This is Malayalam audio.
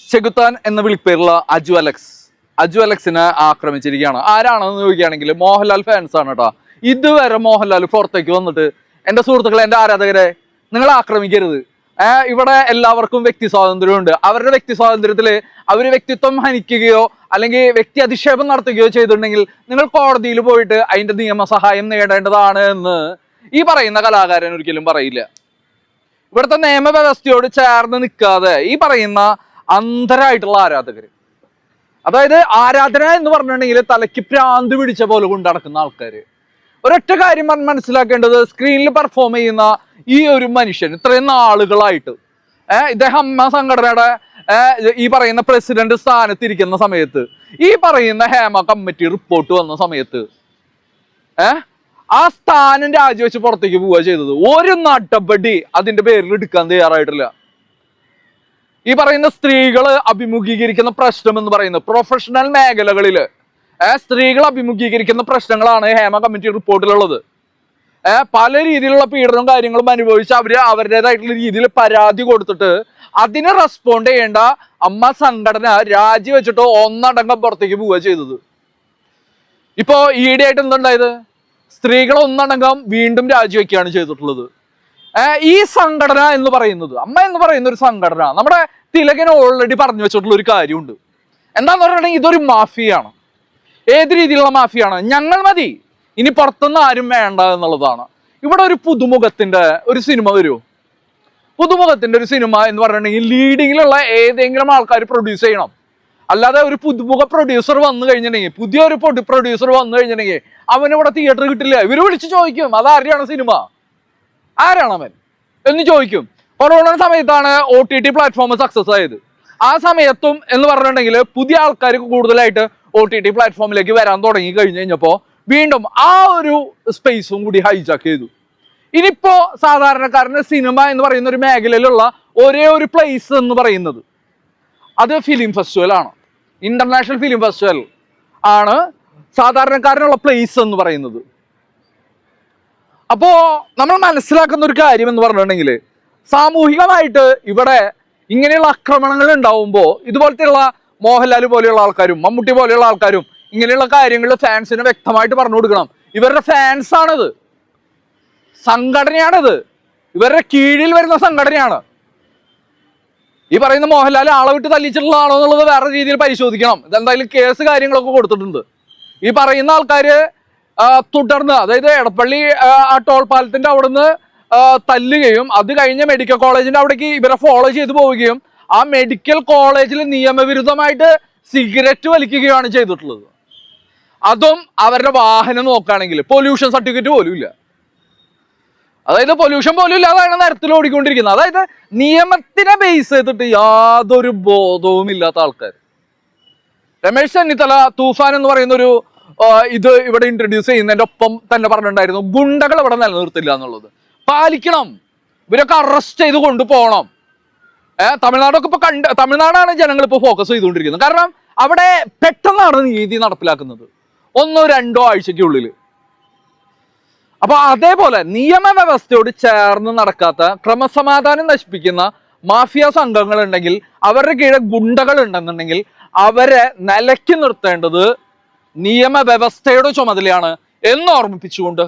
ചെകുത്താൻ എന്ന വിളിപ്പേരുള്ള അജു അലക്സിനെ ആക്രമിച്ചിരിക്കുകയാണ്. ആരാണെന്ന് ചോദിക്കുകയാണെങ്കിൽ മോഹൻലാൽ ഫാൻസ് ആണ് കേട്ടോ. ഇതുവരെ മോഹൻലാൽ പുറത്തേക്ക് വന്നിട്ട് എൻ്റെ സുഹൃത്തുക്കളെ, എൻ്റെ ആരാധകരെ, നിങ്ങൾ ആക്രമിക്കരുത്, ഇവിടെ എല്ലാവർക്കും വ്യക്തി സ്വാതന്ത്ര്യമുണ്ട്, അവരുടെ വ്യക്തി സ്വാതന്ത്ര്യത്തിൽ അവർ വ്യക്തിത്വം ഹനിക്കുകയോ അല്ലെങ്കിൽ വ്യക്തി അധിക്ഷേപം നടത്തുകയോ ചെയ്തിട്ടുണ്ടെങ്കിൽ നിങ്ങൾ കോടതിയിൽ പോയിട്ട് അതിന്റെ നിയമസഹായം നേടേണ്ടതാണ് എന്ന് ഈ പറയുന്ന കലാകാരൻ ഒരിക്കലും പറയില്ല. ഇവിടുത്തെ നിയമവ്യവസ്ഥയോട് ചേർന്ന് നിൽക്കാതെ ഈ പറയുന്ന അന്ധരായിട്ടുള്ള ആരാധകർ, അതായത് ആരാധന എന്ന് പറഞ്ഞിട്ടുണ്ടെങ്കിൽ തലയ്ക്ക് പ്രാന്ത് പിടിച്ച പോലെ കൊണ്ട് നടക്കുന്ന ആൾക്കാർ, ഒരൊറ്റ കാര്യം മനസ്സിലാക്കേണ്ടത്, സ്ക്രീനിൽ പെർഫോം ചെയ്യുന്ന ഈ ഒരു മനുഷ്യൻ ഇത്രയും നാളുകളായിട്ട് ഇദ്ദേഹം അമ്മ സംഘടനയുടെ ഈ പറയുന്ന പ്രസിഡന്റ് സ്ഥാനത്തിരിക്കുന്ന സമയത്ത്, ഈ പറയുന്ന ഹേമ കമ്മിറ്റി റിപ്പോർട്ട് വന്ന സമയത്ത് ആ സ്ഥാനം രാജിവെച്ച് പുറത്തേക്ക് പോവുക ചെയ്തത്. ഒരു നടപടി അതിന്റെ പേരിൽ എടുക്കാൻ തയ്യാറായിട്ടില്ല. ഈ പറയുന്ന സ്ത്രീകൾ അഭിമുഖീകരിക്കുന്ന പ്രശ്നം എന്ന് പറയുന്നത് പ്രൊഫഷണൽ മേഖലകളില് സ്ത്രീകൾ അഭിമുഖീകരിക്കുന്ന പ്രശ്നങ്ങളാണ് ഹേമ കമ്മിറ്റി റിപ്പോർട്ടിലുള്ളത്. പല രീതിയിലുള്ള പീഡനവും കാര്യങ്ങളും അനുഭവിച്ച് അവര് അവരുടേതായിട്ടുള്ള രീതിയിൽ പരാതി കൊടുത്തിട്ട് അതിന് റെസ്പോണ്ട് ചെയ്യേണ്ട അമ്മ സംഘടന രാജിവെച്ചിട്ട് ഒന്നടങ്കം പുറത്തേക്ക് പോവുക ചെയ്തത്. ഇപ്പോ ഈയിടെയായിട്ട് എന്തുണ്ടായത്? സ്ത്രീകൾ ഒന്നടങ്കം വീണ്ടും രാജിവെക്കുകയാണ് ചെയ്തിട്ടുള്ളത്. ഈ സംഘടന എന്ന് പറയുന്നത്, അമ്മ എന്ന് പറയുന്ന ഒരു സംഘടന, നമ്മുടെ തിലകൻ ഓൾറെഡി പറഞ്ഞു വെച്ചിട്ടുള്ള ഒരു കാര്യമുണ്ട്. എന്താന്ന് പറഞ്ഞിട്ടുണ്ടെങ്കിൽ ഇതൊരു മാഫിയാണ്. ഏത് രീതിയിലുള്ള മാഫിയാണ്? ഞങ്ങൾ മതി, ഇനി പുറത്തുനിന്ന് ആരും വേണ്ട എന്നുള്ളതാണ്. ഇവിടെ ഒരു പുതുമുഖത്തിന്റെ ഒരു സിനിമ വരുമോ? പുതുമുഖത്തിന്റെ ഒരു സിനിമ എന്ന് പറഞ്ഞിട്ടുണ്ടെങ്കിൽ ലീഡിങ്ങിലുള്ള ഏതെങ്കിലും ആൾക്കാർ പ്രൊഡ്യൂസ് ചെയ്യണം. അല്ലാതെ ഒരു പുതുമുഖ പ്രൊഡ്യൂസർ വന്നു കഴിഞ്ഞിട്ടുണ്ടെങ്കിൽ, പുതിയൊരു പ്രൊഡ്യൂസർ വന്നു കഴിഞ്ഞിട്ടുണ്ടെങ്കിൽ അവനിവിടെ തിയേറ്റർ കിട്ടില്ല. ഇവര് വിളിച്ച് ചോദിക്കും, അതാരെയാണ് സിനിമ, ആരാണ് അവൻ എന്ന് ചോദിക്കും. കൊറോണ സമയത്താണ് OTT പ്ലാറ്റ്ഫോം സക്സസ് ആയത്. ആ സമയത്തും എന്ന് പറഞ്ഞിട്ടുണ്ടെങ്കിൽ പുതിയ ആൾക്കാർക്ക് കൂടുതലായിട്ട് OTT പ്ലാറ്റ്ഫോമിലേക്ക് വരാൻ തുടങ്ങി കഴിഞ്ഞു കഴിഞ്ഞപ്പോ വീണ്ടും ആ ഒരു സ്പേസും കൂടി ഹൈജാക്ക് ചെയ്തു. ഇനിയിപ്പോ സാധാരണക്കാരന്റെ സിനിമ എന്ന് പറയുന്ന ഒരു മേഖലയിലുള്ള ഒരേ ഒരു പ്ലേസ് എന്ന് പറയുന്നത് അത് ഫിലിം ഫെസ്റ്റിവൽ ആണ്. ഇന്റർനാഷണൽ ഫിലിം ഫെസ്റ്റിവൽ ആണ് സാധാരണക്കാരനുള്ള പ്ലേസ് എന്ന് പറയുന്നത്. അപ്പോ നമ്മൾ മനസ്സിലാക്കുന്ന ഒരു കാര്യം എന്ന് പറഞ്ഞിട്ടുണ്ടെങ്കിൽ, സാമൂഹികമായിട്ട് ഇവിടെ ഇങ്ങനെയുള്ള ആക്രമണങ്ങൾ ഉണ്ടാവുമ്പോൾ ഇതുപോലത്തെയുള്ള മോഹൻലാൽ പോലെയുള്ള ആൾക്കാരും മമ്മൂട്ടി പോലെയുള്ള ആൾക്കാരും ഇങ്ങനെയുള്ള കാര്യങ്ങൾ ഫാൻസിന് വ്യക്തമായിട്ട് പറഞ്ഞു കൊടുക്കണം. ഇവരുടെ ഫാൻസ് ആണിത്, സംഘടനയാണിത്, ഇവരുടെ കീഴിൽ വരുന്ന സംഘടനയാണ്. ഈ പറയുന്ന മോഹൻലാൽ ആളെ വിട്ട് തല്ലിച്ചിട്ടുള്ളതാണോ എന്നുള്ളത് വേറെ രീതിയിൽ പരിശോധിക്കണം. ഇതെന്തായാലും കേസ് കാര്യങ്ങളൊക്കെ കൊടുത്തിട്ടുണ്ട്. ഈ പറയുന്ന ആൾക്കാര് തുടർന്ന്, അതായത് എടപ്പള്ളി ആ ടോൾ പാലത്തിന്റെ അവിടുന്ന് തല്ലുകയും അത് കഴിഞ്ഞ് മെഡിക്കൽ കോളേജിന്റെ അവിടേക്ക് ഇവരെ ഫോളോ ചെയ്തു പോവുകയും ആ മെഡിക്കൽ കോളേജിൽ നിയമവിരുദ്ധമായിട്ട് സിഗരറ്റ് വലിക്കുകയാണ് ചെയ്തിട്ടുള്ളത്. അതും അവരുടെ വാഹനം നോക്കുകയാണെങ്കിൽ പൊല്യൂഷൻ സർട്ടിഫിക്കറ്റ് പോലും ഇല്ല. അതായത് പൊല്യൂഷൻ പോലും ഇല്ലാതാണ് നിരത്തിൽ ഓടിക്കൊണ്ടിരിക്കുന്നത്. അതായത് നിയമത്തിനെ ബേസ് ചെയ്തിട്ട് യാതൊരു ബോധവും ഇല്ലാത്ത ആൾക്കാർ. രമേശ് ചെന്നിത്തല തൂഫാൻ എന്ന് പറയുന്ന ഒരു ഇത് ഇവിടെ ഇൻട്രൊഡ്യൂസ് ചെയ്യുന്നതിന്റെ ഒപ്പം തന്നെ പറഞ്ഞിട്ടുണ്ടായിരുന്നു, ഗുണ്ടകൾ ഇവിടെ നിലനിർത്തില്ല എന്നുള്ളത്. പാലിക്കണം, ഇവരൊക്കെ അറസ്റ്റ് ചെയ്ത് കൊണ്ടുപോകണം. തമിഴ്നാടൊക്കെ ഇപ്പൊ തമിഴ്നാടാണ് ജനങ്ങൾ ഇപ്പൊ ഫോക്കസ് ചെയ്തുകൊണ്ടിരിക്കുന്നത്. കാരണം അവിടെ പെട്ടെന്നാണ് നീതി നടപ്പിലാക്കുന്നത്, 1-2 ആഴ്ചയ്ക്കുള്ളിൽ. അപ്പൊ അതേപോലെ നിയമവ്യവസ്ഥയോട് ചേർന്ന് നടക്കാത്ത, ക്രമസമാധാനം നശിപ്പിക്കുന്ന മാഫിയ സംഘങ്ങൾ ഉണ്ടെങ്കിൽ, അവരുടെ കീഴിൽ ഗുണ്ടകൾ ഉണ്ടെന്നുണ്ടെങ്കിൽ അവരെ നിലയ്ക്ക് നിർത്തേണ്ടത് നിയമവ്യവസ്ഥയുടെ ചുമതലയാണ് എന്ന് ഓർമ്മിപ്പിച്ചുകൊണ്ട്